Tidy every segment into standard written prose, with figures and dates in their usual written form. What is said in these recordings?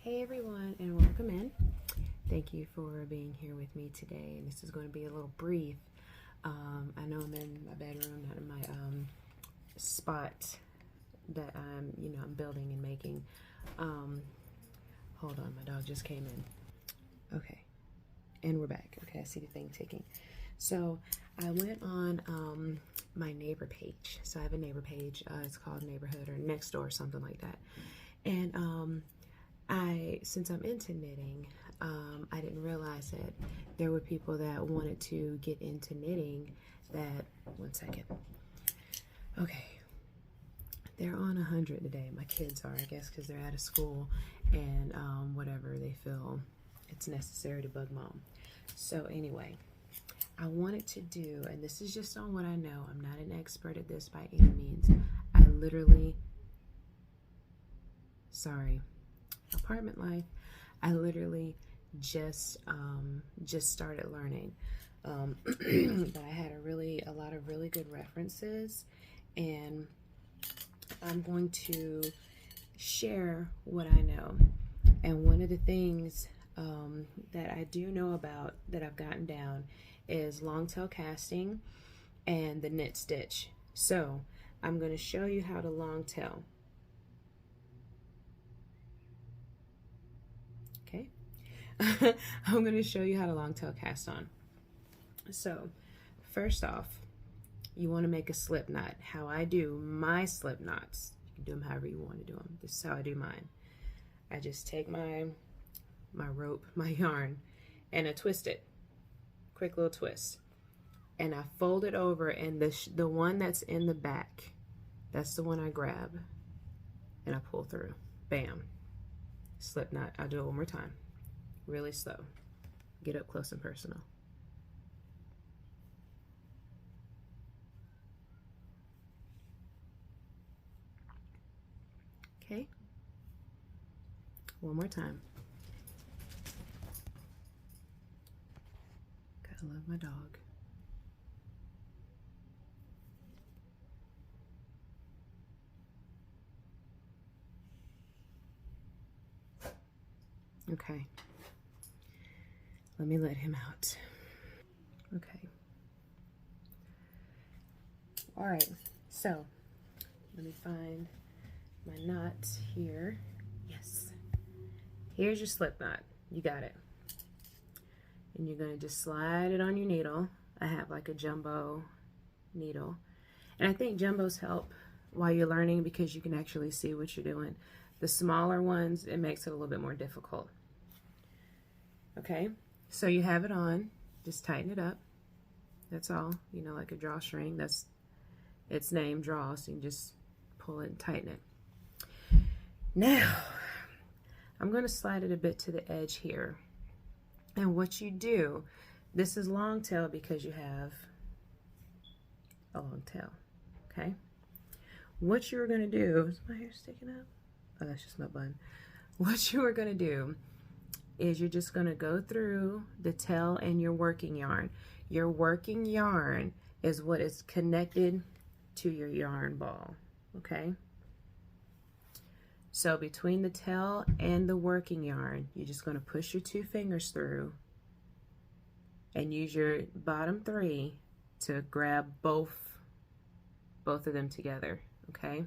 Hey everyone, and welcome in. Thank you for being here with me today. And this is going to be a little brief. I know I'm in my bedroom, not in my spot that I'm building and making. Hold on, my dog just came in. Okay, and we're back. Okay, I see the thing ticking. So I went on my neighbor page. So I have a neighbor page. It's called Neighborhood or Next Door, something like that. And since I'm into knitting, I didn't realize that there were people that wanted to get into knitting that, one second. Okay. They're on 100 today. My kids are, I guess, because they're out of school and whatever they feel it's necessary to bug mom. So anyway, I wanted to do, and this is just on what I know. I'm not an expert at this by any means. I literally, apartment life. I literally just started learning, but I had a lot of really good references, and I'm going to share what I know. And one of the things that I do know about that I've gotten down is long tail casting and the knit stitch. So I'm going to show you how to long tail. Okay. I'm going to show you how to long tail cast on. So first off, you want to make a slip knot. How I do my slip knots, you can do them however you want to do them. This is how I do mine. I just take my rope, my yarn, and I twist it. Quick little twist. And I fold it over, and the one that's in the back, that's the one I grab and I pull through. Bam. Slip knot. I'll do it one more time. Really slow. Get up close and personal. Okay. One more time. Gotta love my dog. Okay. Let me let him out. Okay. All right. So let me find my knot here. Yes. Here's your slip knot. You got it. And you're going to just slide it on your needle. I have like a jumbo needle. And I think jumbos help while you're learning because you can actually see what you're doing. The smaller ones, it makes it a little bit more difficult. Okay, so you have it on. Just tighten it up. That's all. You know, like a drawstring. That's its name, draw. So you can just pull it and tighten it. Now, I'm going to slide it a bit to the edge here. And what you do, this is long tail because you have a long tail. Okay? What you're going to do, is my hair sticking up? Oh, that's just my bun. What you are going to do is you're just going to go through the tail and your working yarn. Your working yarn is what is connected to your yarn ball. Okay? So between the tail and the working yarn, you're just going to push your 2 fingers through and use your bottom 3 to grab both of them together, okay?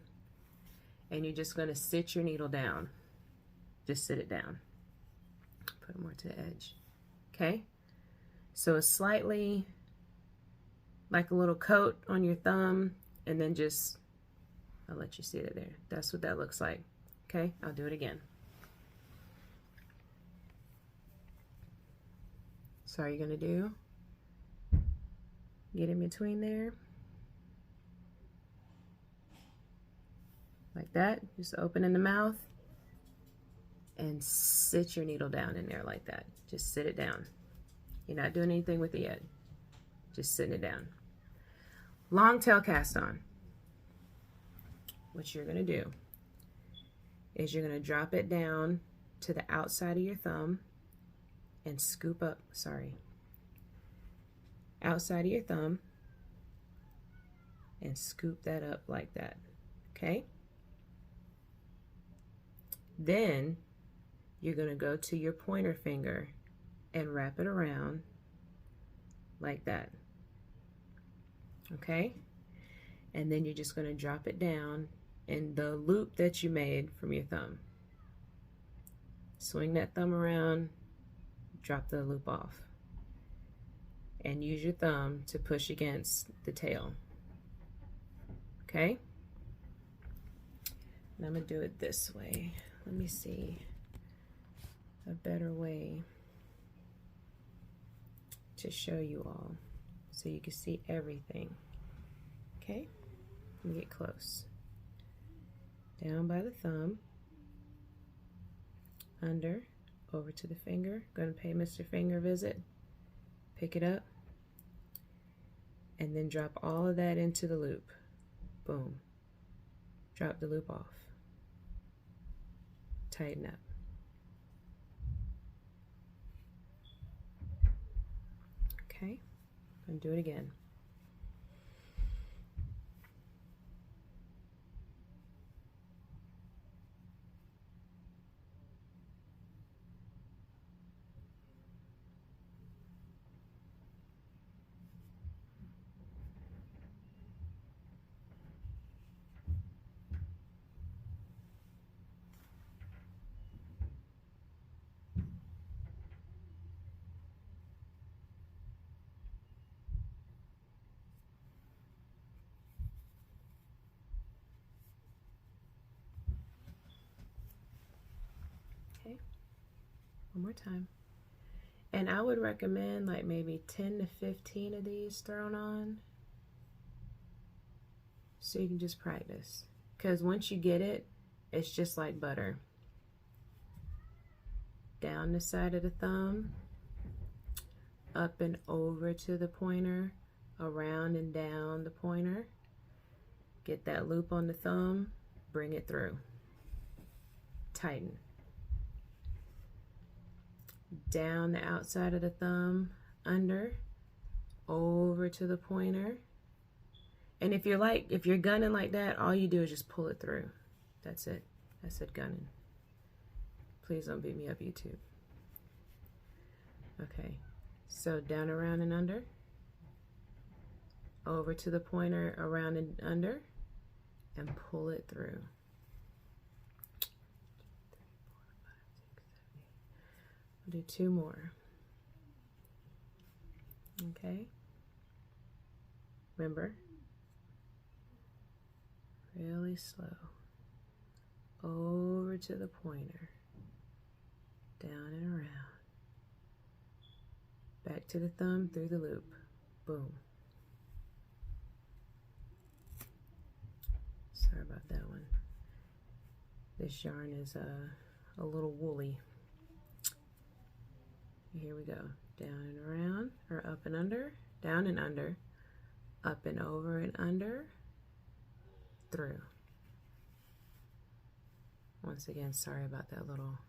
And you're just going to sit your needle down. Just sit it down. Put it more to the edge, okay? So it's slightly like a little coat on your thumb, and then just, I'll let you see it there. That's what that looks like. Okay, I'll do it again. So all you're gonna do, get in between there, like that, just open in the mouth, and sit your needle down in there like that. Just sit it down. You're not doing anything with it yet. Just sitting it down. Long tail cast on. What you're gonna do is you're going to drop it down to the outside of your thumb and scoop up, outside of your thumb and scoop that up like that, okay? Then you're going to go to your pointer finger and wrap it around like that. Okay? And then you're just going to drop it down in the loop that you made from your thumb. Swing that thumb around, drop the loop off, and use your thumb to push against the tail. Okay? And I'm going to do it this way. Let me see a better way to show you all so you can see everything. Okay? Let me get close. Down by the thumb, under, over to the finger. Going to pay Mr. Finger a visit. Pick it up, and then drop all of that into the loop. Boom. Drop the loop off. Tighten up. Okay, I'm going to do it again. Okay, one more time. And I would recommend like maybe 10 to 15 of these thrown on, so you can just practice. Because once you get it, it's just like butter. Down the side of the thumb, up and over to the pointer, around and down the pointer. Get that loop on the thumb, bring it through. Tighten. Down the outside of the thumb, under, over to the pointer. And if you're gunning like that, all you do is just pull it through. That's it. I said gunning. Please don't beat me up, YouTube. Okay, so down, around, and under, over to the pointer, around and under, and pull it through. We'll do 2 more. Okay, remember, really slow, over to the pointer, down and around, back to the thumb, through the loop, boom. Sorry about that one. This yarn is a little woolly. Here we go, down and around, or up and under, down and under, up and over and under, through. Once again, sorry about that little,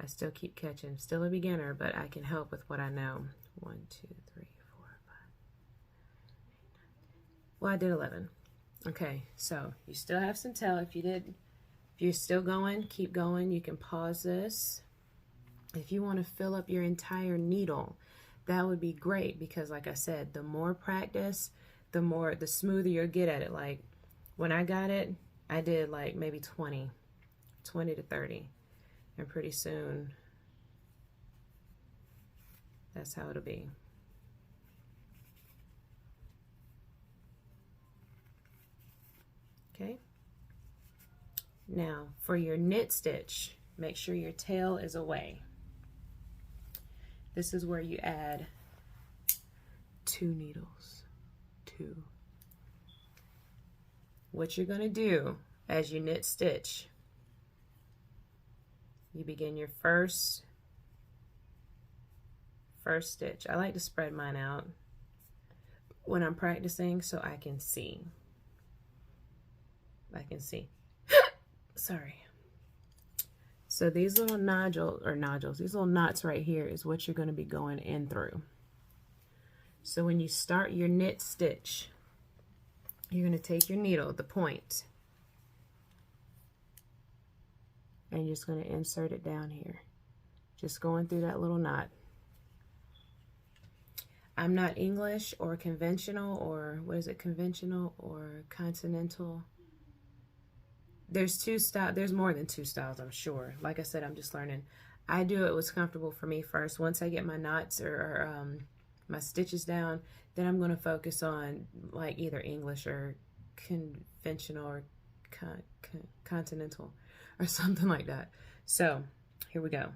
I still keep catching. Still a beginner, but I can help with what I know. 1, 2, 3, 4, 5. Well, I did 11. Okay, so you still have some tail. If you're still going, keep going. You can pause this. If you want to fill up your entire needle, that would be great, because like I said, the more practice, the smoother you'll get at it. Like when I got it, I did like maybe 20 to 30, and pretty soon that's how it'll be. Okay, now for your knit stitch, make sure your tail is away. This is where you add 2 needles. 2. What you're going to do as you knit stitch, you begin your first stitch. I like to spread mine out when I'm practicing so I can see. Sorry. So these little nodules, these little knots right here is what you're going to be going in through. So when you start your knit stitch, you're going to take your needle, the point, and you're just going to insert it down here. Just going through that little knot. I'm not English or conventional, or what is it, conventional or continental. There's two styles. There's more than two styles, I'm sure. Like I said, I'm just learning. I do it what's comfortable for me first. Once I get my knots or my stitches down, then I'm going to focus on like either English or conventional or continental or something like that. So here we go.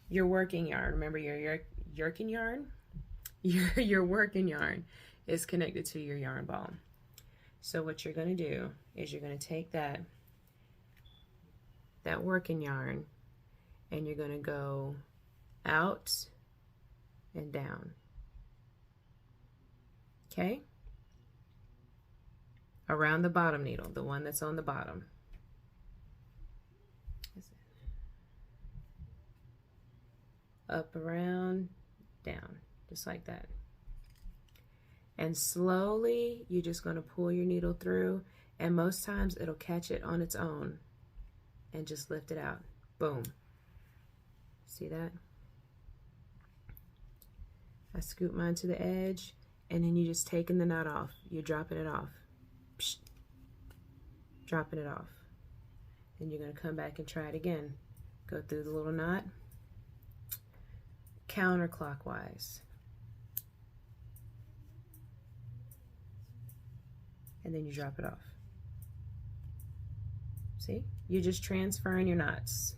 Your working yarn. Remember your working yarn? Your working yarn is connected to your yarn ball. So what you're going to do is you're going to take that working yarn and you're going to go out and down. Okay? Around the bottom needle, the one that's on the bottom. Up, around, down, just like that. And slowly, you're just going to pull your needle through, and most times it'll catch it on its own and just lift it out. Boom. See that? I scoop mine to the edge, and then you're just taking the knot off. You're dropping it off. Psh, dropping it off. Then you're going to come back and try it again. Go through the little knot. Counterclockwise. And then you drop it off. See? You're just transferring your knots.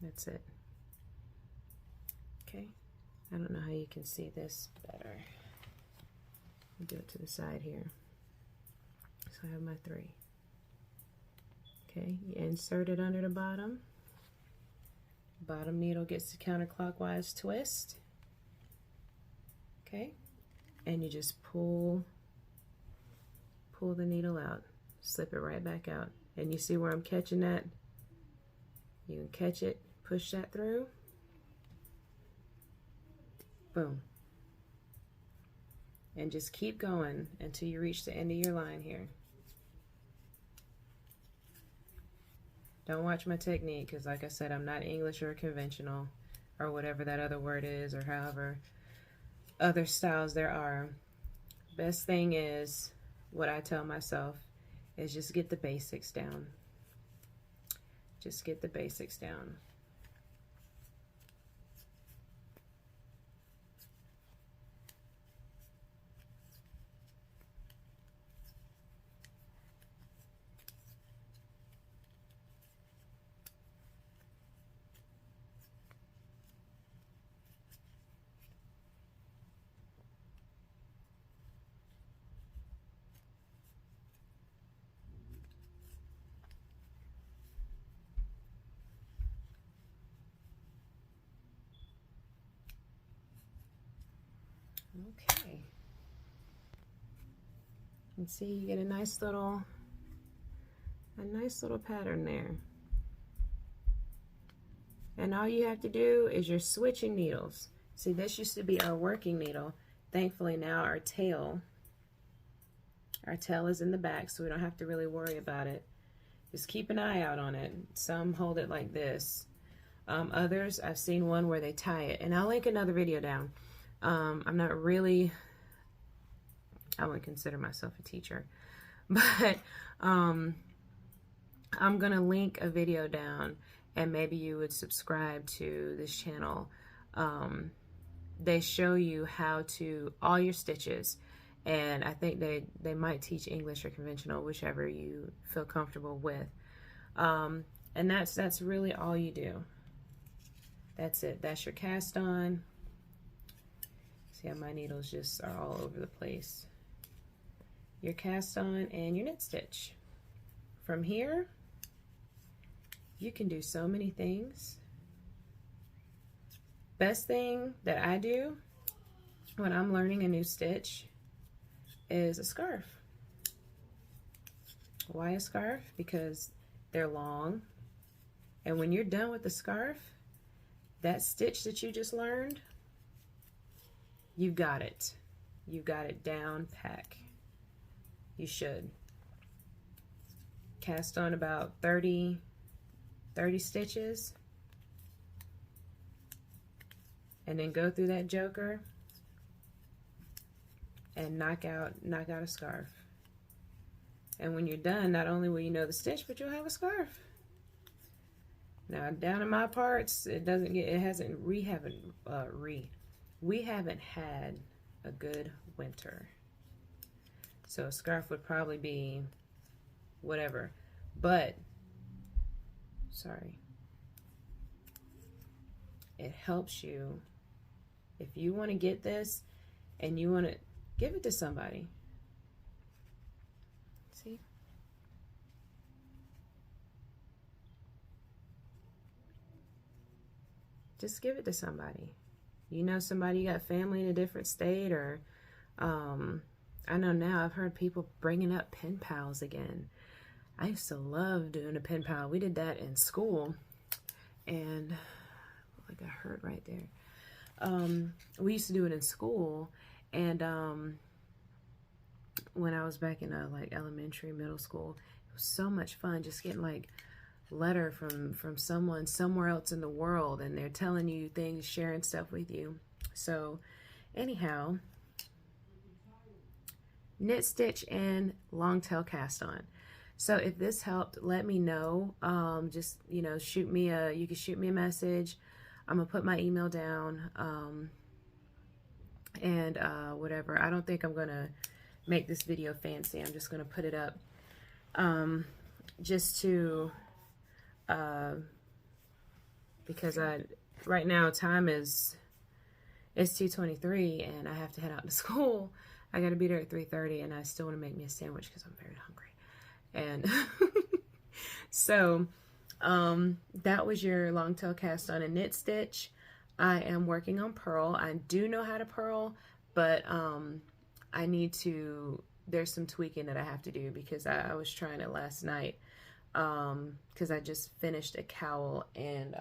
That's it. Okay. I don't know how you can see this better. I'll do it to the side here. So I have my 3. Okay, you insert it under the bottom. Bottom needle gets the counterclockwise twist. Okay, and you just pull the needle out, slip it right back out. And you see where I'm catching that? You can catch it, push that through. Boom. And just keep going until you reach the end of your line here. Don't watch my technique, because like I said, I'm not English or conventional or whatever that other word is, or however other styles there are. Best thing is, what I tell myself is just get the basics down. Just get the basics down. Okay. And see, you get a nice little pattern there. And all you have to do is you're switching needles. See, this used to be our working needle. Thankfully now our tail is in the back, so we don't have to really worry about it. Just keep an eye out on it. Some hold it like this. Others, I've seen one where they tie it. And I'll link another video down. I'm not really, I wouldn't consider myself a teacher, but I'm going to link a video down, and maybe you would subscribe to this channel. They show you how to, all your stitches, and I think they might teach English or conventional, whichever you feel comfortable with. And that's really all you do. That's it. That's your cast on. See how my needles just are all over the place. Your cast on and your knit stitch. From here, you can do so many things. Best thing that I do when I'm learning a new stitch is a scarf. Why a scarf? Because they're long, and when you're done with the scarf, that stitch that you just learned, you've got it. You've got it down pack. You should. Cast on about 30 stitches. And then go through that joker and knock out a scarf. And when you're done, not only will you know the stitch, but you'll have a scarf. Now down in my parts, we haven't had a good winter. So a scarf would probably be whatever. But sorry. It helps you if you want to get this and you want to give it to somebody. See? Just give it to somebody. You know somebody, you got family in a different state, or I know now I've heard people bringing up pen pals again. I used to love doing a pen pal. We did that in school, and I got hurt right there. We used to do it in school, and when I was back in like elementary, middle school, it was so much fun just getting like letter from someone somewhere else in the world, and they're telling you things, sharing stuff with you. So anyhow, knit, stitch, and long tail cast on. So if this helped, let me know. Just, you know, you can shoot me a message. I'm gonna put my email down, and whatever. I don't think I'm gonna make this video fancy. I'm just gonna put it up just to because right now time is 2:23 and I have to head out to school. I gotta be there at 3:30, and I still want to make me a sandwich because I'm very hungry. And so that was your long tail cast on and knit stitch. I am working on purl. I do know how to purl, but I need to, there's some tweaking that I have to do because I was trying it last night because I just finished a cowl, and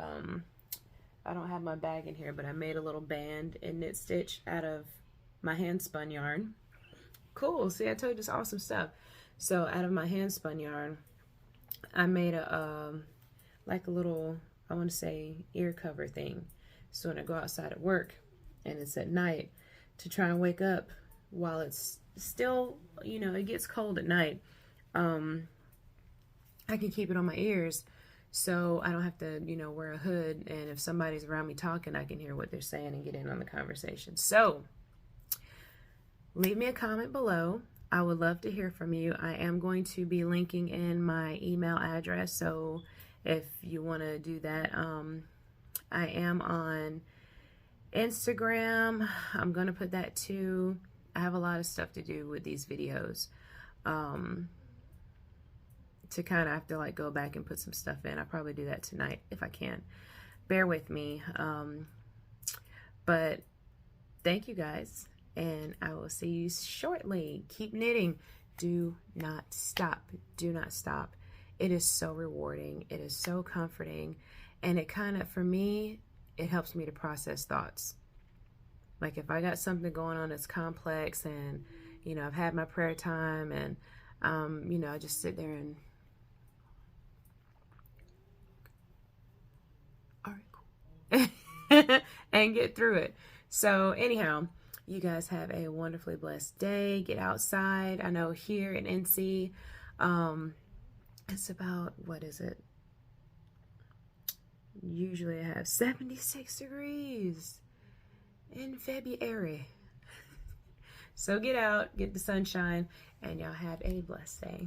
I don't have my bag in here, but I made a little band in knit stitch out of my hand spun yarn. Cool. See, I told you this awesome stuff. So out of my hand spun yarn, I made a like a little, I want to say, ear cover thing. So when I go outside at work and it's at night, to try and wake up while it's still, you know, it gets cold at night, I can keep it on my ears so I don't have to, you know, wear a hood, and if somebody's around me talking, I can hear what they're saying and get in on the conversation. So leave me a comment below. I would love to hear from you. I am going to be linking in my email address, so if you want to do that, I am on Instagram. I'm going to put that too. I have a lot of stuff to do with these videos, to kind of have to like go back and put some stuff in. I'll probably do that tonight if I can. Bear with me. But thank you guys, and I will see you shortly. Keep knitting. Do not stop. Do not stop. It is so rewarding. It is so comforting. And it kind of, for me, it helps me to process thoughts. Like if I got something going on that's complex, and, you know, I've had my prayer time, and, you know, I just sit there and, all right, cool. And get through it. So anyhow, you guys have a wonderfully blessed day. Get outside. I know here in NC, it's about, what is it? Usually I have 76 degrees in February. So get out, get the sunshine, and y'all have a blessed day.